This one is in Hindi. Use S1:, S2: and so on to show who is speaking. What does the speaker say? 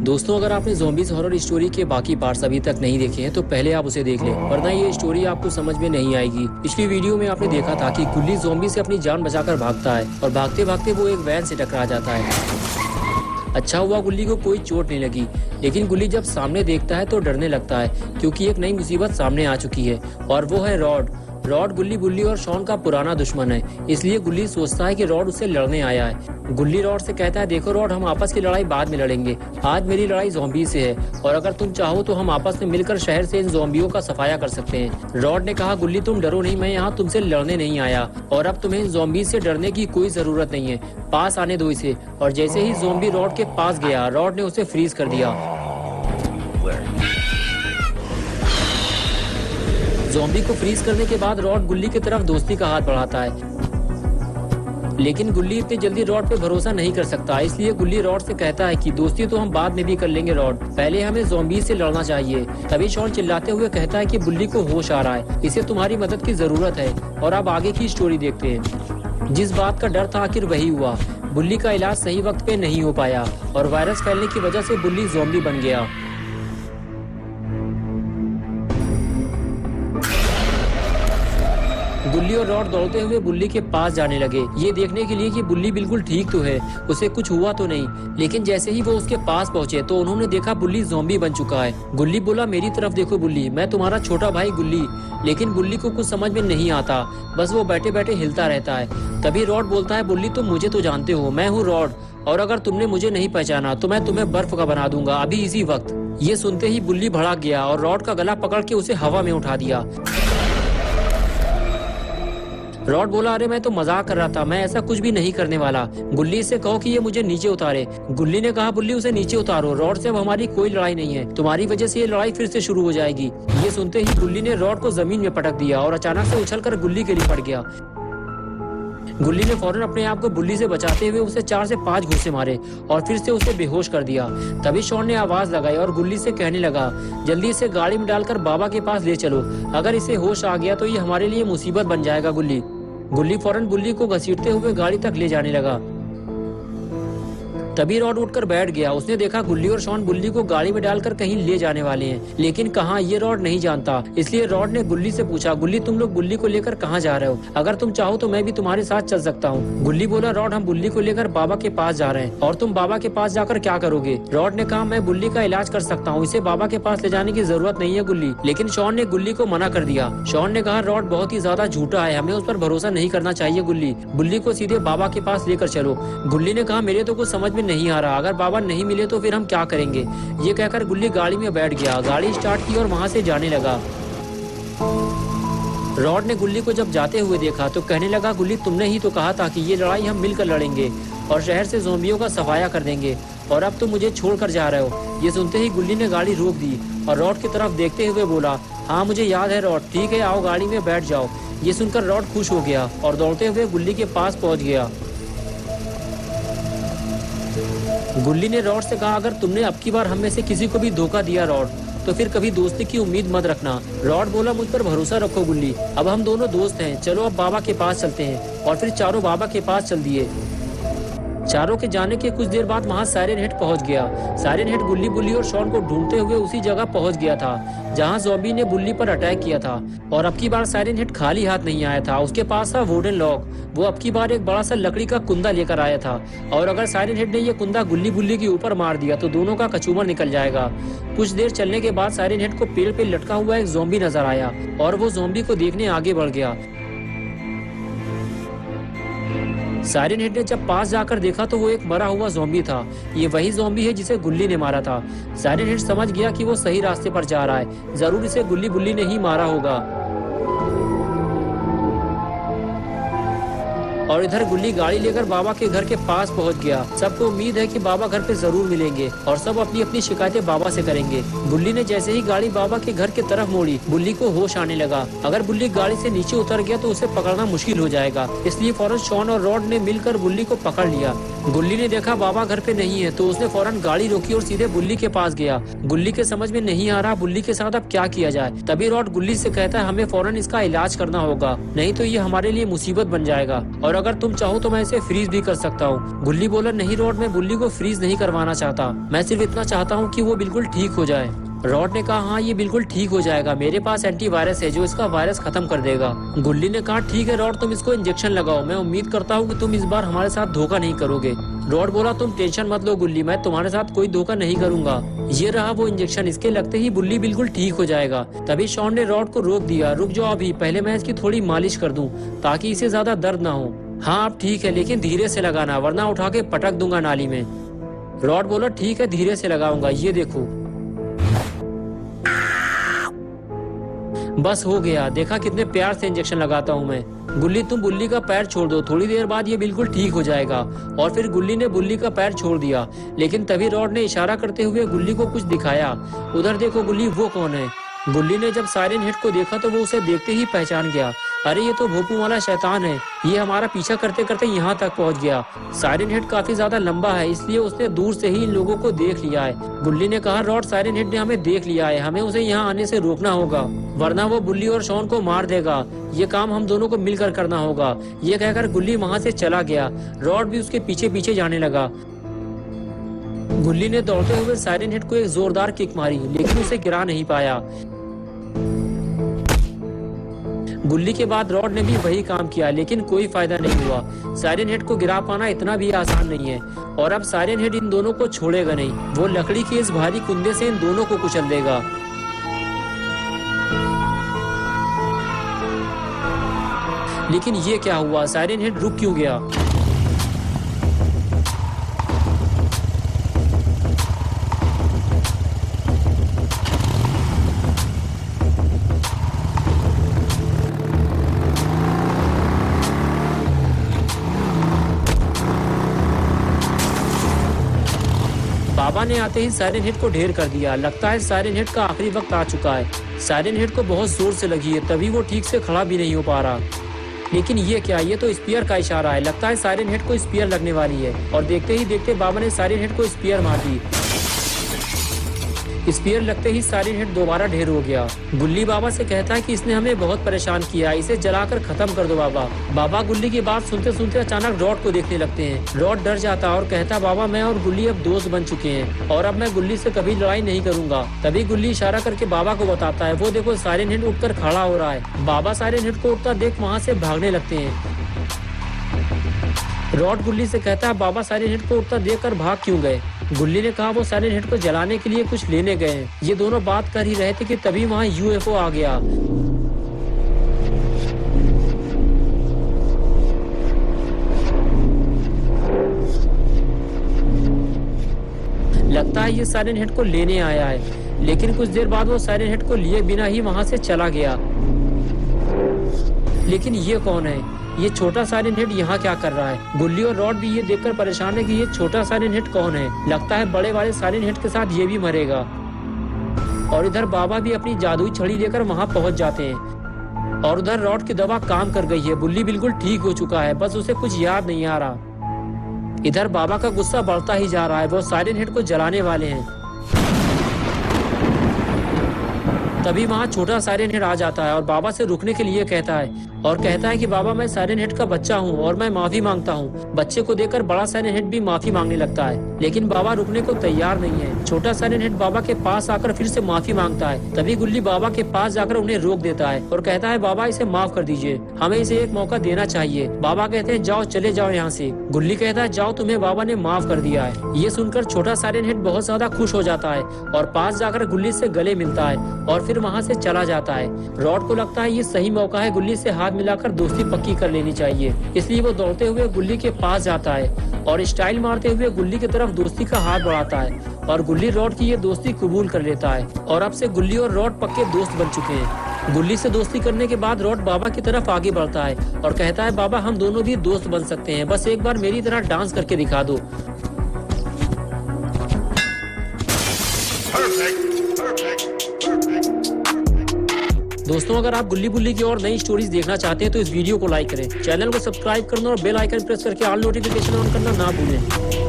S1: दोस्तों, अगर आपने ज़ॉम्बीज़ हॉरर स्टोरी के बाकी पार्ट्स अभी तक नहीं देखे हैं तो पहले आप उसे देख लें, वरना ये स्टोरी आपको समझ में नहीं आएगी। पिछली वीडियो में आपने देखा था कि गुल्ली ज़ॉम्बी से अपनी जान बचाकर भागता है और भागते भागते वो एक वैन से टकरा जाता है। अच्छा हुआ गुल्ली को कोई चोट नहीं लगी, लेकिन गुल्ली जब सामने देखता है तो डरने लगता है क्योंकि एक नई मुसीबत सामने आ चुकी है और वो है रॉड। रॉड गुल्ली बुल्ली और शॉन का पुराना दुश्मन है, इसलिए गुल्ली सोचता है कि रॉड उससे लड़ने आया है। गुल्ली रॉड से कहता है, देखो रॉड, हम आपस की लड़ाई बाद में लड़ेंगे, आज मेरी लड़ाई ज़ॉम्बी से है और अगर तुम चाहो तो हम आपस में मिलकर शहर से इन ज़ॉम्बियों का सफाया कर सकते हैं। रॉड ने कहा, गुल्ली तुम डरो नहीं, मैं यहाँ तुमसे लड़ने नहीं आया और अब तुम्हें ज़ॉम्बी से डरने की कोई जरूरत नहीं है, पास आने दो इसे। और जैसे ही ज़ॉम्बी रॉड के पास गया, रॉड ने उसे फ्रीज कर दिया। ज़ॉम्बी को फ्रीज करने के बाद रॉड गुल्ली की तरफ दोस्ती का हाथ बढ़ाता है, लेकिन गुल्ली इतनी जल्दी रॉड पे भरोसा नहीं कर सकता, इसलिए गुल्ली रॉड से कहता है कि दोस्ती तो हम बाद में भी कर लेंगे रॉड, पहले हमें ज़ॉम्बी से लड़ना चाहिए। तभी शॉन चिल्लाते हुए कहता है कि गुल्ली को होश आ रहा है, इसे तुम्हारी मदद की जरूरत है। और अब आगे की स्टोरी देखते हैं। जिस बात का डर था आखिर वही हुआ। बुल्ली का इलाज सही वक्त पे नहीं हो पाया और वायरस फैलने की वजह से बुल्ली ज़ॉम्बी बन गया। गुल्ली और रॉड दौड़ते हुए बुल्ली के पास जाने लगे, ये देखने के लिए कि बुल्ली बिल्कुल ठीक तो है, उसे कुछ हुआ तो नहीं। लेकिन जैसे ही वो उसके पास पहुंचे तो उन्होंने देखा बुल्ली ज़ॉम्बी बन चुका है। गुल्ली बोला, मेरी तरफ देखो बुल्ली, मैं तुम्हारा छोटा भाई गुल्ली। लेकिन बुल्ली को कुछ समझ में नहीं आता, बस वो बैठे बैठे हिलता रहता है। तभी रॉड बोलता है, बुल्ली तुम मुझे तो जानते हो, मैं हूँ रॉड, और अगर तुमने मुझे नहीं पहचाना तो मैं तुम्हें बर्फ का बना दूंगा अभी इसी वक्त। ये सुनते ही बुल्ली भड़क गया और रॉड का गला पकड़ के उसे हवा में उठा दिया। रॉड बोला, अरे मैं तो मजाक कर रहा था, मैं ऐसा कुछ भी नहीं करने वाला। गुल्ली से कहो कि ये मुझे नीचे उतारे। गुल्ली ने कहा, बुल्ली उसे नीचे उतारो, रॉड से अब हमारी कोई लड़ाई नहीं है, तुम्हारी वजह से ये लड़ाई फिर से शुरू हो जाएगी। ये सुनते ही गुल्ली ने रॉड को जमीन में पटक दिया और अचानक से उछलकर गुल्ली के लिए पड़ गया। गुल्ली ने फौरन अपने आप को बुल्ली से बचाते हुए उसे 4 से 5 घूंसे मारे और फिर से उसे बेहोश कर दिया। तभी शॉन ने आवाज लगाई और गुल्ली से कहने लगा, जल्दी इसे गाड़ी में डालकर बाबा के पास ले चलो, अगर इसे होश आ गया तो ये हमारे लिए मुसीबत बन जाएगा। गुल्ली फौरन बुल्ली को घसीटते हुए गाड़ी तक ले जाने लगा। तभी रॉड उठकर बैठ गया। उसने देखा गुल्ली और शॉन बुल्ली को गाड़ी में डालकर कहीं ले जाने वाले हैं, लेकिन कहां ये रॉड नहीं जानता। इसलिए रॉड ने गुल्ली से पूछा, गुल्ली तुम लोग बुल्ली को लेकर कहां जा रहे हो? अगर तुम चाहो तो मैं भी तुम्हारे साथ चल सकता हूं। गुल्ली बोला, रॉड हम बुल्ली को लेकर बाबा के पास जा रहे हैं। और तुम बाबा के पास जाकर क्या करोगे? रॉड ने कहा, मैं बुल्ली का इलाज कर सकता हूँ, इसे बाबा के पास ले जाने की जरूरत नहीं है गुल्ली। लेकिन शॉन ने गुल्ली को मना कर दिया। शॉन ने कहा, रॉड बहुत ही ज्यादा झूठा है, हमें उस पर भरोसा नहीं करना चाहिए गुल्ली, बुल्ली को सीधे बाबा के पास लेकर चलो। गुल्ली ने कहा, मेरे तो कुछ समझ में नहीं आ रहा, अगर बाबा नहीं मिले तो फिर हम क्या करेंगे? ये कहकर गुल्ली गाड़ी में बैठ गया, गाड़ी स्टार्ट की और वहां से जाने लगा। रॉड ने गुल्ली को जब जाते हुए देखा तो कहने लगा, गुल्ली तुमने ही तो कहा था कि ये लड़ाई हम मिलकर लड़ेंगे और शहर से ज़ॉम्बियों का सफाया कर देंगे, और अब तुम मुझे छोड़कर जा रहे हो। ये सुनते ही गुल्ली ने गाड़ी रोक दी और रॉड की तरफ देखते हुए बोला, हाँ मुझे याद है रॉड, ठीक है आओ गाड़ी में बैठ जाओ। ये सुनकर रॉड खुश हो गया और दौड़ते हुए गुल्ली के पास पहुंच गया। गुल्ली ने रॉड से कहा, अगर तुमने अब की बार हम में से किसी को भी धोखा दिया रॉड, तो फिर कभी दोस्ती की उम्मीद मत रखना। रॉड बोला, मुझ पर भरोसा रखो गुल्ली, अब हम दोनों दोस्त हैं, चलो अब बाबा के पास चलते हैं। और फिर चारों बाबा के पास चल दिए। चारों के जाने के कुछ देर बाद वहां साइरन हेड पहुंच गया। साइरन हेड गुल्ली बुल्ली और शॉन को ढूंढते हुए उसी जगह पहुंच गया था जहां ज़ॉम्बी ने बुल्ली पर अटैक किया था। और अब की बार साइरन हेड खाली हाथ नहीं आया था, उसके पास था वुडन लॉक। वो अब की बार एक बड़ा सा लकड़ी का कुंदा लेकर आया था, और अगर साइरन हेड ने ये कुंदा गुल्ली बुल्ली के ऊपर मार दिया तो दोनों का कचूमर निकल जाएगा। कुछ देर चलने के बाद साइरन हेड को पेड़ पे लटका हुआ एक ज़ॉम्बी नजर आया और वो ज़ॉम्बी को देखने आगे बढ़ गया। साइरन हेड ने जब पास जाकर देखा तो वो एक मरा हुआ ज़ॉम्बी था। ये वही ज़ॉम्बी है जिसे गुल्ली ने मारा था। साइरन हेड समझ गया कि वो सही रास्ते पर जा रहा है, जरूर इसे गुल्ली बुल्ली ने ही मारा होगा। और इधर गुल्ली गाड़ी लेकर बाबा के घर के पास पहुंच गया। सबको उम्मीद है कि बाबा घर पे जरूर मिलेंगे और सब अपनी अपनी शिकायतें बाबा से करेंगे। गुल्ली ने जैसे ही गाड़ी बाबा के घर की तरफ मोड़ी, बुल्ली को होश आने लगा। अगर बुल्ली गाड़ी से नीचे उतर गया तो उसे पकड़ना मुश्किल हो जाएगा, इसलिए फौरन शॉन और रॉड ने मिलकर बुल्ली को पकड़ लिया। गुल्ली ने देखा बाबा घर पे नहीं है तो उसने फौरन गाड़ी रोकी और सीधे बुल्ली के पास गया। गुल्ली के समझ में नहीं आ रहा बुल्ली के साथ अब क्या किया जाए। तभी रॉड गुल्ली से कहता है, हमें फौरन इसका इलाज करना होगा, नहीं तो ये हमारे लिए मुसीबत बन जाएगा। और और अगर तुम चाहो तो मैं इसे फ्रीज भी कर सकता हूँ। गुल्ली बोला, नहीं रॉड, मैं बुल्ली को फ्रीज नहीं करवाना चाहता, मैं सिर्फ इतना चाहता हूँ कि वो बिल्कुल ठीक हो जाए। रॉड ने कहा, हाँ ये बिल्कुल ठीक हो जाएगा, मेरे पास एंटीवायरस है जो इसका वायरस खत्म कर देगा। गुल्ली ने कहा, ठीक है रॉड, तुम इसको इंजेक्शन लगाओ, मैं उम्मीद करता हूँ कि तुम इस बार हमारे साथ धोखा नहीं करोगे। रॉड बोला, तुम टेंशन मत लो गुल्ली, मैं तुम्हारे साथ कोई धोखा नहीं करूंगा। ये रहा वो इंजेक्शन, इसके लगते ही बुल्ली बिल्कुल ठीक हो जाएगा। तभी शॉन ने रॉड को रोक दिया, रुक जाओ अभी, पहले मैं इसकी थोड़ी मालिश कर दूं ताकि इसे ज्यादा दर्द ना हो। हाँ अब ठीक है, लेकिन धीरे से लगाना वरना उठा के पटक दूंगा नाली में। रॉड बोला, ठीक है धीरे से लगाऊंगा, ये देखो बस हो गया, देखा कितने प्यार से इंजेक्शन लगाता हूँ मैं। गुल्ली तुम बुल्ली का पैर छोड़ दो, थोड़ी देर बाद ये बिल्कुल ठीक हो जाएगा। और फिर गुल्ली ने बुल्ली का पैर छोड़ दिया, लेकिन तभी रॉड ने इशारा करते हुए गुल्ली को कुछ दिखाया। उधर देखो गुल्ली, वो कौन है? गुल्ली ने जब साइरन हेड को देखा तो वो उसे देखते ही पहचान गया। अरे ये तो भोपू वाला शैतान है, ये हमारा पीछा करते करते यहाँ तक पहुँच गया। साइरन हेड काफी ज्यादा लंबा है, इसलिए उसने दूर से ही इन लोगों को देख लिया है। गुल्ली ने कहा, रॉड साइरन हेड ने हमें देख लिया है, हमें उसे यहाँ आने से रोकना होगा वरना वो बुल्ली और शॉन को मार देगा। ये काम हम दोनों को मिलकर करना होगा। ये कहकर गुल्ली वहाँ से चला गया। रॉड भी उसके पीछे पीछे जाने लगा। गुल्ली ने दौड़ते हुए साइरन हेड को एक जोरदार किक मारी, लेकिन उसे गिरा नहीं पाया। गुल्ली के बाद रॉड ने भी वही काम किया, लेकिन कोई फायदा नहीं हुआ। साइरन हेड को गिरा पाना इतना भी आसान नहीं है, और अब साइरन हेड इन दोनों को छोड़ेगा नहीं। वो लकड़ी के इस भारी कुंदे से इन दोनों को कुचल देगा। लेकिन ये क्या हुआ? साइरन हेड रुक क्यों गया? बाबा ने आते ही साइरन हेड को ढेर कर दिया। लगता है साइरन हेड का आखिरी वक्त आ चुका है। साइरन हेड को बहुत जोर से लगी है, तभी वो ठीक से खड़ा भी नहीं हो पा रहा। लेकिन ये क्या? ये तो स्पीयर का इशारा है। लगता है साइरन हेड को स्पीयर लगने वाली है, और देखते ही देखते बाबा ने साइरन हेड को स्पीयर मार दी। स्पीयर लगते ही साइरन हेड दोबारा ढेर हो गया। गुल्ली बाबा से कहता है कि इसने हमें बहुत परेशान किया, इसे जलाकर खत्म कर दो बाबा। बाबा गुल्ली की बात सुनते सुनते अचानक रॉड को देखने लगते हैं। रॉड डर जाता और कहता, बाबा मैं और गुल्ली अब दोस्त बन चुके हैं और अब मैं गुल्ली से कभी लड़ाई नहीं करूंगा। तभी गुल्ली इशारा करके बाबा को बताता है, वो देखो साइरन हेड उठकर खड़ा हो रहा है। बाबा साइरन हेड को उठता देख वहाँ से भागने लगते हैं। रॉड गुल्ली से कहता है, बाबा साइरन हेड को उठता देखकर भाग क्यों गए? गुल्ली ने कहा, वो साइरन हेड को जलाने के लिए कुछ लेने गए हैं। ये दोनों बात कर ही रहे थे कि तभी वहाँ यूएफओ आ गया। लगता है ये साइरन हेड को लेने आया है, लेकिन कुछ देर बाद वो साइरन हेड को लिए बिना ही वहाँ से चला गया। लेकिन ये कौन है? ये छोटा साइरन हेड यहाँ क्या कर रहा है? गुल्ली और रॉड भी ये देखकर परेशान है कि ये छोटा साइरन हेड कौन है। लगता है बड़े वाले साइरन हेड के साथ ये भी मरेगा। और इधर बाबा भी अपनी जादुई छड़ी लेकर वहाँ पहुँच जाते हैं। और उधर रॉड की दवा काम कर गई है। बुल्ली बिल्कुल ठीक हो चुका है, बस उसे कुछ याद नहीं आ रहा। इधर बाबा का गुस्सा बढ़ता ही जा रहा है, वो साइरन हेड को जलाने वाले हैं। तभी वहाँ छोटा साइरन हेड आ जाता है और बाबा से रुकने के लिए कहता है, और कहता है कि बाबा मैं साइरन हेड का बच्चा हूँ और मैं माफी मांगता हूँ। बच्चे को देखकर बड़ा साइरन हेड भी माफी मांगने लगता है, लेकिन बाबा रुकने को तैयार नहीं है। छोटा साइरन हेड बाबा के पास आकर फिर से माफी मांगता है। तभी गुल्ली बाबा के पास जाकर उन्हें रोक देता है और कहता है, बाबा इसे माफ कर दीजिए, हमें इसे एक मौका देना चाहिए। बाबा कहते हैं, जाओ चले जाओ यहाँ से। गुल्ली कहता है, जाओ तुम्हें बाबा ने माफ कर दिया है। ये सुनकर छोटा साइरन हेड बहुत ज्यादा खुश हो जाता है और पास जाकर गुल्ली से गले मिलता है और फिर वहाँ से चला जाता है। रॉड को लगता है ये सही मौका है गुल्ली से हाथ मिलाकर दोस्ती पक्की कर लेनी चाहिए, इसलिए वो दौड़ते हुए गुल्ली के पास जाता है और स्टाइल मारते हुए गुल्ली की तरफ दोस्ती का हाथ बढ़ाता है और गुल्ली रॉड की ये दोस्ती कबूल कर लेता है और अब से गुल्ली और रॉड पक्के दोस्त बन चुके हैं। गुल्ली से दोस्ती करने के बाद रॉड बाबा की तरफ आगे बढ़ता है और कहता है, बाबा हम दोनों भी दोस्त बन सकते हैं, बस एक बार मेरी तरह डांस करके दिखा दो। दोस्तों अगर आप गुल्ली बुल्ली की और नई स्टोरीज देखना चाहते हैं तो इस वीडियो को लाइक करें, चैनल को सब्सक्राइब करना और बेल आइकन प्रेस करके ऑल नोटिफिकेशन ऑन करना ना भूलें।